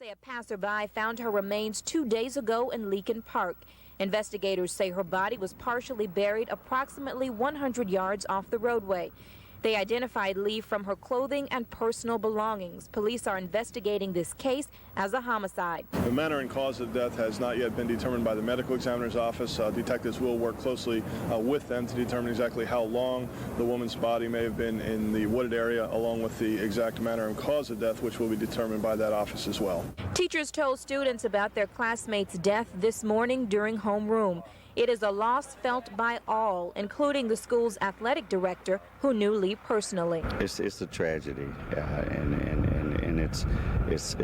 Say a passerby found her remains 2 days ago in Leakin Park. Investigators say her body was partially buried approximately 100 yards off the roadway. They identified Lee from her clothing and personal belongings. Police are investigating this case as a homicide. The manner and cause of death has not yet been determined by the medical examiner's office. Detectives will work closely with them to determine exactly how long the woman's body may have been in the wooded area, along with the exact manner and cause of death, which will be determined by that office as well. Teachers told students about their classmate's death this morning during homeroom. It is a loss felt by all, including the school's athletic director, who knew Lee personally. It's a tragedy, and it's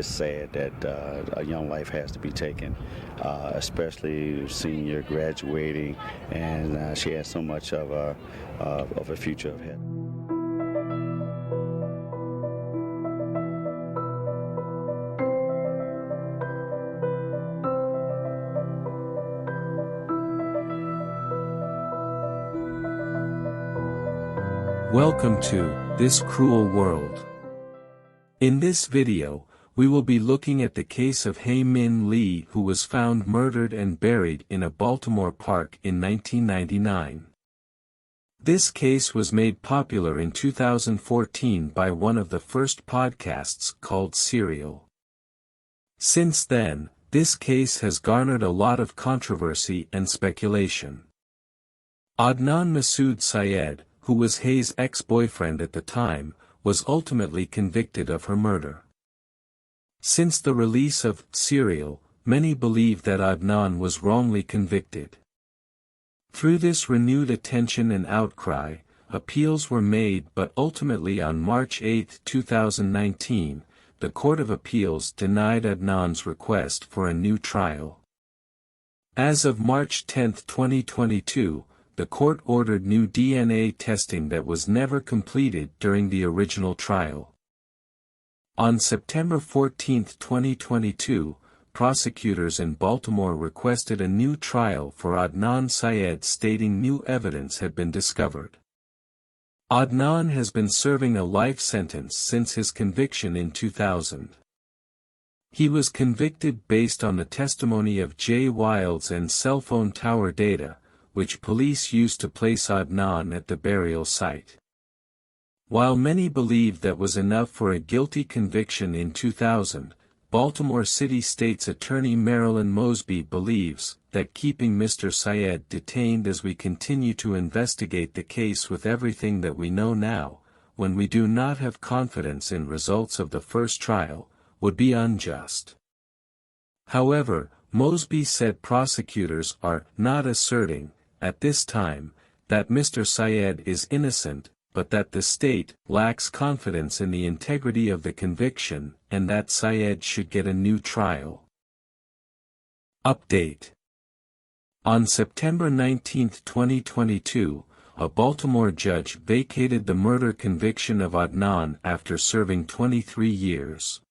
sad that a young life has to be taken, especially senior graduating, and she has so much of a future ahead. Welcome to This Cruel World. In this video, we will be looking at the case of Hae Min Lee, who was found murdered and buried in a Baltimore park in 1999. This case was made popular in 2014 by one of the first podcasts called Serial. Since then, this case has garnered a lot of controversy and speculation. Adnan Masud Syed, who was Hae's ex-boyfriend at the time, was ultimately convicted of her murder. Since the release of Serial, many believe that Adnan was wrongly convicted. Through this renewed attention and outcry, appeals were made, but ultimately on March 8, 2019, the Court of Appeals denied Adnan's request for a new trial. As of March 10, 2022, the court ordered new DNA testing that was never completed during the original trial. On September 14, 2022, prosecutors in Baltimore requested a new trial for Adnan Syed, stating new evidence had been discovered. Adnan has been serving a life sentence since his conviction in 2000. He was convicted based on the testimony of Jay Wilds and cell phone tower data, which police used to place Adnan at the burial site. While many believed that was enough for a guilty conviction in 2000, Baltimore City State's Attorney Marilyn Mosby believes that keeping Mr. Syed detained as we continue to investigate the case with everything that we know now, when we do not have confidence in results of the first trial, would be unjust. However, Mosby said prosecutors are not asserting, at this time, that Mr. Syed is innocent, but that the state lacks confidence in the integrity of the conviction, and that Syed should get a new trial. Update. On September 19, 2022, a Baltimore judge vacated the murder conviction of Adnan after serving 23 years.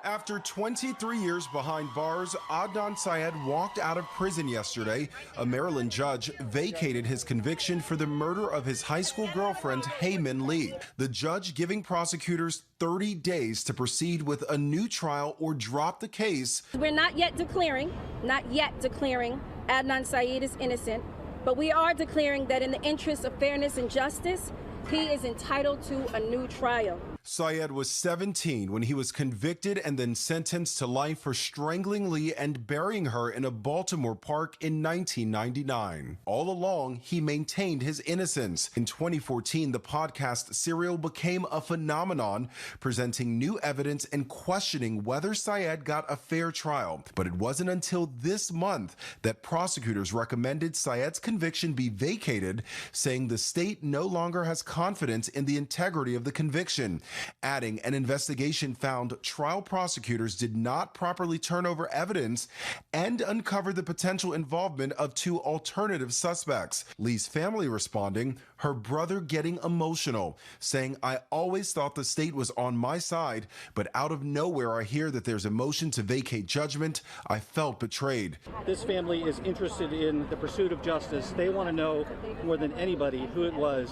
After 23 years behind bars, Adnan Syed walked out of prison yesterday. A Maryland judge vacated his conviction for the murder of his high school girlfriend, Hae Min Lee. The judge giving prosecutors 30 days to proceed with a new trial or drop the case. We're not yet declaring Adnan Syed is innocent, but we are declaring that in the interest of fairness and justice, he is entitled to a new trial. Syed was 17 when he was convicted and then sentenced to life for strangling Lee and burying her in a Baltimore park in 1999. All along, he maintained his innocence. In 2014, the podcast Serial became a phenomenon, presenting new evidence and questioning whether Syed got a fair trial. But it wasn't until this month that prosecutors recommended Syed's conviction be vacated, saying the state no longer has confidence in the integrity of the conviction. Adding, an investigation found trial prosecutors did not properly turn over evidence and uncover the potential involvement of two alternative suspects. Lee's family responding, her brother getting emotional, saying, "I always thought the state was on my side, but out of nowhere I hear that there's a motion to vacate judgment. I felt betrayed." This family is interested in the pursuit of justice. They want to know more than anybody who it was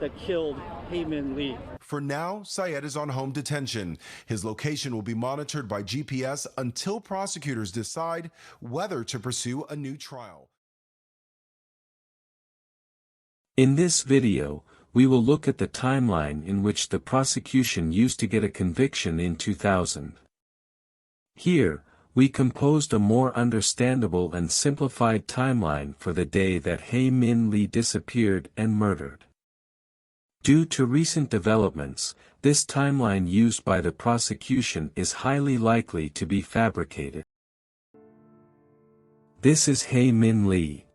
that killed Hae Min Lee. For now, Syed is on home detention. His location will be monitored by GPS until prosecutors decide whether to pursue a new trial. In this video, we will look at the timeline in which the prosecution used to get a conviction in 2000. Here, we composed a more understandable and simplified timeline for the day that Hae Min Lee disappeared and murdered. Due to recent developments, this timeline used by the prosecution is highly likely to be fabricated. This is Hae Min Lee.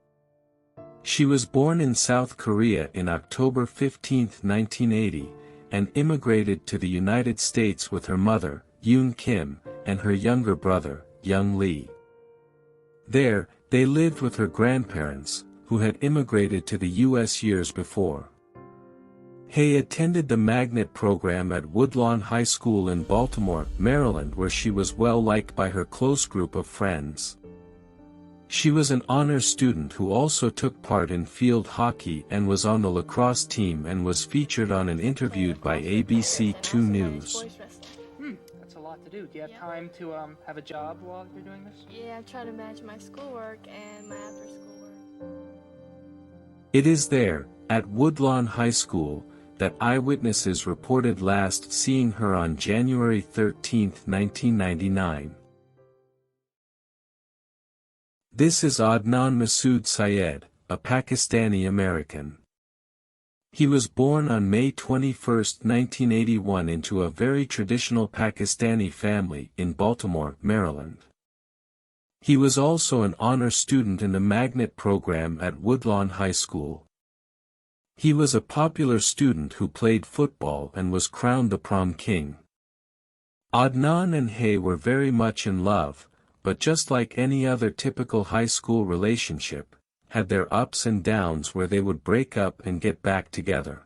She was born in South Korea in October 15, 1980, and immigrated to the United States with her mother, Yoon Kim, and her younger brother, Young Lee. There, they lived with her grandparents, who had immigrated to the U.S. years before. Hae attended the magnet program at Woodlawn High School in Baltimore, Maryland, where she was well liked by her close group of friends. She was an honors student who also took part in field hockey and was on the lacrosse team and was featured on and interviewed by ABC 2 News. That's a lot to do. Do you have time to have a job while you're doing this? Yeah, I try to manage my schoolwork and my after-school work. It is there, at Woodlawn High School, that eyewitnesses reported last seeing her on January 13, 1999. This is Adnan Masud Syed, a Pakistani American. He was born on May 21, 1981 into a very traditional Pakistani family in Baltimore, Maryland. He was also an honor student in the magnet program at Woodlawn High School. He was a popular student who played football and was crowned the prom king. Adnan and Hae were very much in love, but just like any other typical high school relationship, had their ups and downs where they would break up and get back together.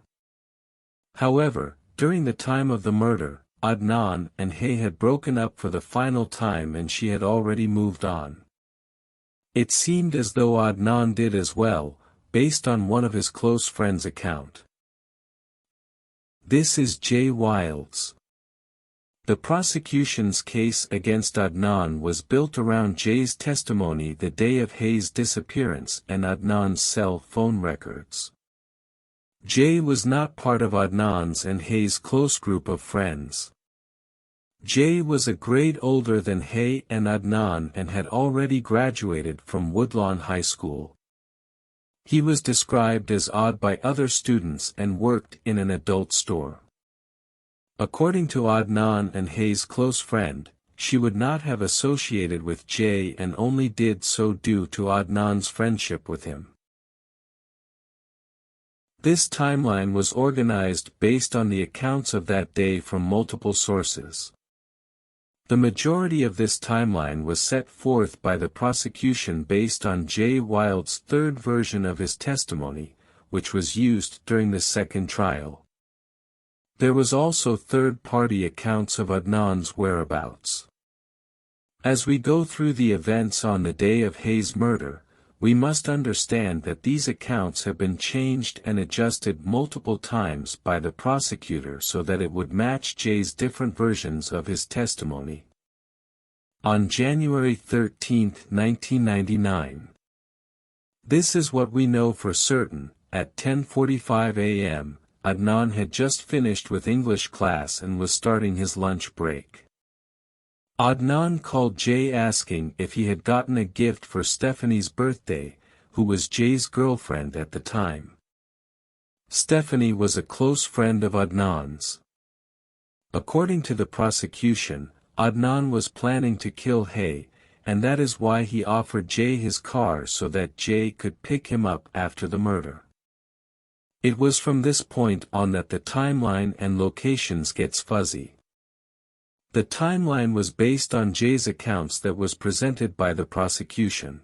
However, during the time of the murder, Adnan and Hae had broken up for the final time and she had already moved on. It seemed as though Adnan did as well, based on one of his close friends' account. This is Jay Wilds. The prosecution's case against Adnan was built around Jay's testimony the day of Hae's disappearance and Adnan's cell phone records. Jay was not part of Adnan's and Hae's close group of friends. Jay was a grade older than Hae and Adnan and had already graduated from Woodlawn High School. He was described as odd by other students and worked in an adult store. According to Adnan and Hae's close friend, she would not have associated with Jay and only did so due to Adnan's friendship with him. This timeline was organized based on the accounts of that day from multiple sources. The majority of this timeline was set forth by the prosecution based on Jay Wilds' third version of his testimony, which was used during the second trial. There was also third-party accounts of Adnan's whereabouts. As we go through the events on the day of Hae's murder, we must understand that these accounts have been changed and adjusted multiple times by the prosecutor so that it would match Jay's different versions of his testimony. On January 13, 1999. This is what we know for certain. At 10:45 a.m., Adnan had just finished with English class and was starting his lunch break. Adnan called Jay asking if he had gotten a gift for Stephanie's birthday, who was Jay's girlfriend at the time. Stephanie was a close friend of Adnan's. According to the prosecution, Adnan was planning to kill Hae, and that is why he offered Jay his car so that Jay could pick him up after the murder. It was from this point on that the timeline and locations gets fuzzy. The timeline was based on Jay's accounts that was presented by the prosecution.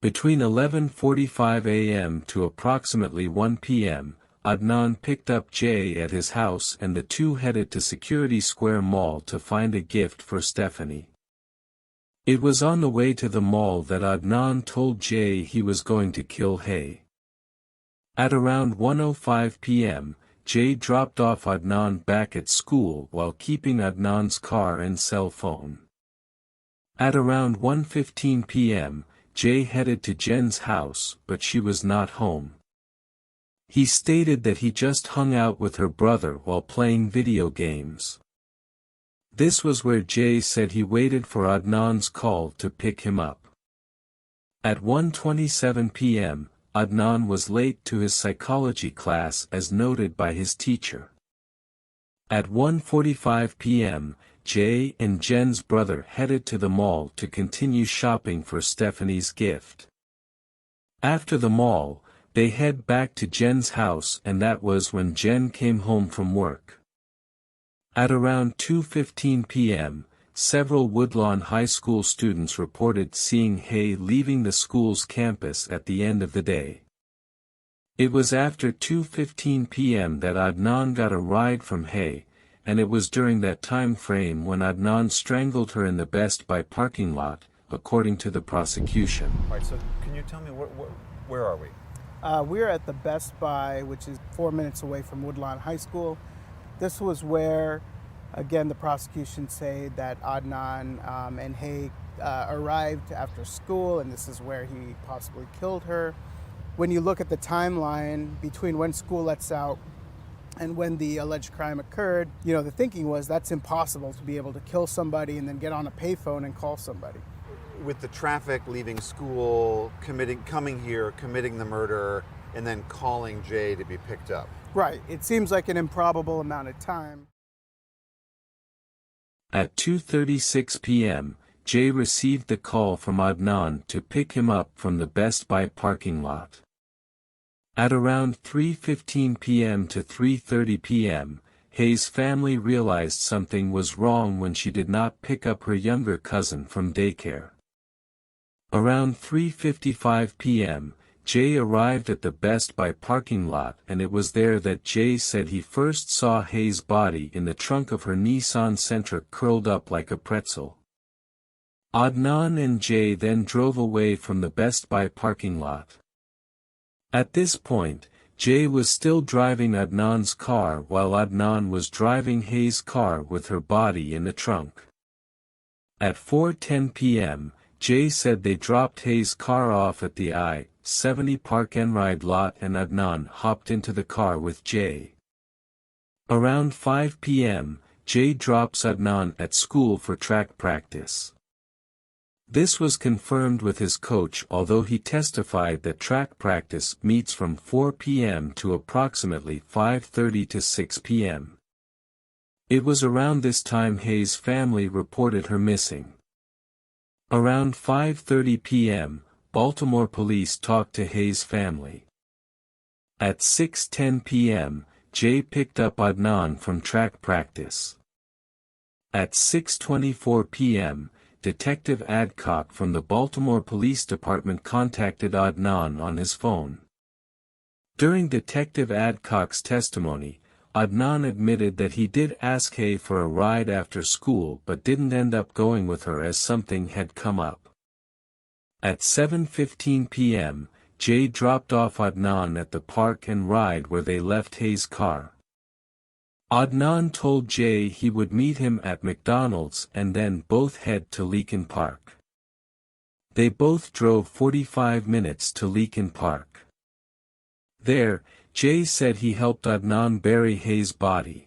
Between 11:45 a.m. to approximately 1 p.m., Adnan picked up Jay at his house and the two headed to Security Square Mall to find a gift for Stephanie. It was on the way to the mall that Adnan told Jay he was going to kill Hae. At around 1:05 p.m., Jay dropped off Adnan back at school while keeping Adnan's car and cell phone. At around 1:15 p.m., Jay headed to Jen's house, but she was not home. He stated that he just hung out with her brother while playing video games. This was where Jay said he waited for Adnan's call to pick him up. At 1:27 p.m., Adnan was late to his psychology class as noted by his teacher. At 1:45 p.m., Jay and Jen's brother headed to the mall to continue shopping for Stephanie's gift. After the mall, they head back to Jen's house, and that was when Jen came home from work. At around 2:15 p.m., several Woodlawn High School students reported seeing Hae leaving the school's campus at the end of the day. It was after 2:15 p.m. that Adnan got a ride from Hae, and it was during that time frame when Adnan strangled her in the Best Buy parking lot, according to the prosecution. All right, so can you tell me where are we? We're at the Best Buy, which is 4 minutes away from Woodlawn High School. This was where, again, the prosecution say that Adnan and Hae arrived after school, and this is where he possibly killed her. When you look at the timeline between when school lets out and when the alleged crime occurred, you know, the thinking was that's impossible to be able to kill somebody and then get on a payphone and call somebody. With the traffic, leaving school, coming here, committing the murder, and then calling Jay to be picked up. Right. It seems like an improbable amount of time. At 2:36 p.m., Jay received the call from Adnan to pick him up from the Best Buy parking lot. At around 3:15 p.m. to 3:30 p.m., Hae's family realized something was wrong when she did not pick up her younger cousin from daycare. Around 3:55 p.m., Jay arrived at the Best Buy parking lot, and it was there that Jay said he first saw Hae's body in the trunk of her Nissan Sentra curled up like a pretzel. Adnan and Jay then drove away from the Best Buy parking lot. At this point, Jay was still driving Adnan's car while Adnan was driving Hae's car with her body in the trunk. At 4:10 p.m., Jay said they dropped Hae's car off at the I-70 Park and Ride lot, and Adnan hopped into the car with Jay. Around 5 p.m., Jay drops Adnan at school for track practice. This was confirmed with his coach, although he testified that track practice meets from 4 p.m. to approximately 5:30 to 6 p.m. It was around this time Hae's family reported her missing. Around 5:30 p.m., Baltimore police talked to Hae's family. At 6:10 p.m., Jay picked up Adnan from track practice. At 6:24 p.m., Detective Adcock from the Baltimore Police Department contacted Adnan on his phone. During Detective Adcock's testimony, Adnan admitted that he did ask Hae for a ride after school but didn't end up going with her as something had come up. At 7:15 p.m., Jay dropped off Adnan at the park and ride where they left Hae's car. Adnan told Jay he would meet him at McDonald's and then both head to Leakin Park. They both drove 45 minutes to Leakin Park. There, Jay said he helped Adnan bury Hae's body.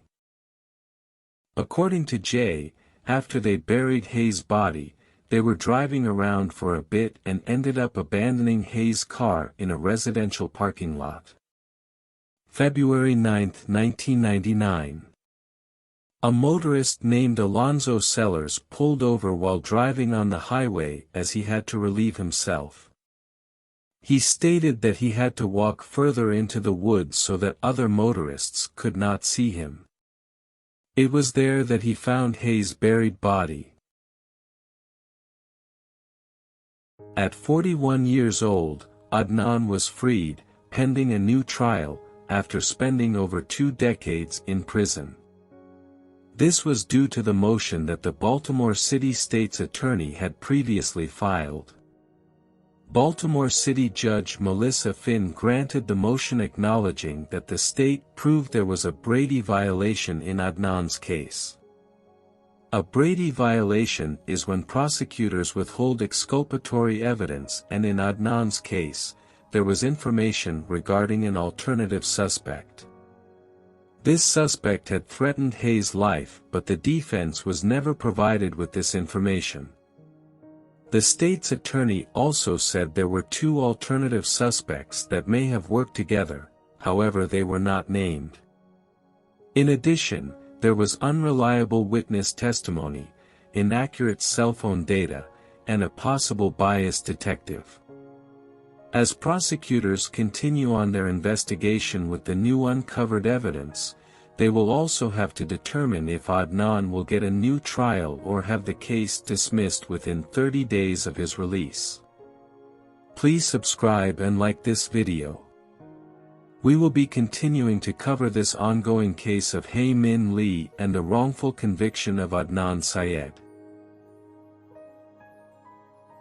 According to Jay, after they buried Hae's body, they were driving around for a bit and ended up abandoning Hae's car in a residential parking lot. February 9, 1999. A motorist named Alonzo Sellers pulled over while driving on the highway as he had to relieve himself. He stated that he had to walk further into the woods so that other motorists could not see him. It was there that he found Hae's buried body. At 41 years old, Adnan was freed, pending a new trial, after spending over 2 decades in prison. This was due to the motion that the Baltimore City State's attorney had previously filed. Baltimore City Judge Melissa Finn granted the motion acknowledging that the state proved there was a Brady violation in Adnan's case. A Brady violation is when prosecutors withhold exculpatory evidence, and in Adnan's case, there was information regarding an alternative suspect. This suspect had threatened Hae's life, but the defense was never provided with this information. The state's attorney also said there were 2 alternative suspects that may have worked together, however they were not named. In addition, there was unreliable witness testimony, inaccurate cell phone data, and a possible biased detective. As prosecutors continue on their investigation with the new uncovered evidence, they will also have to determine if Adnan will get a new trial or have the case dismissed within 30 days of his release. Please subscribe and like this video. We will be continuing to cover this ongoing case of Hae Min Lee and the wrongful conviction of Adnan Syed.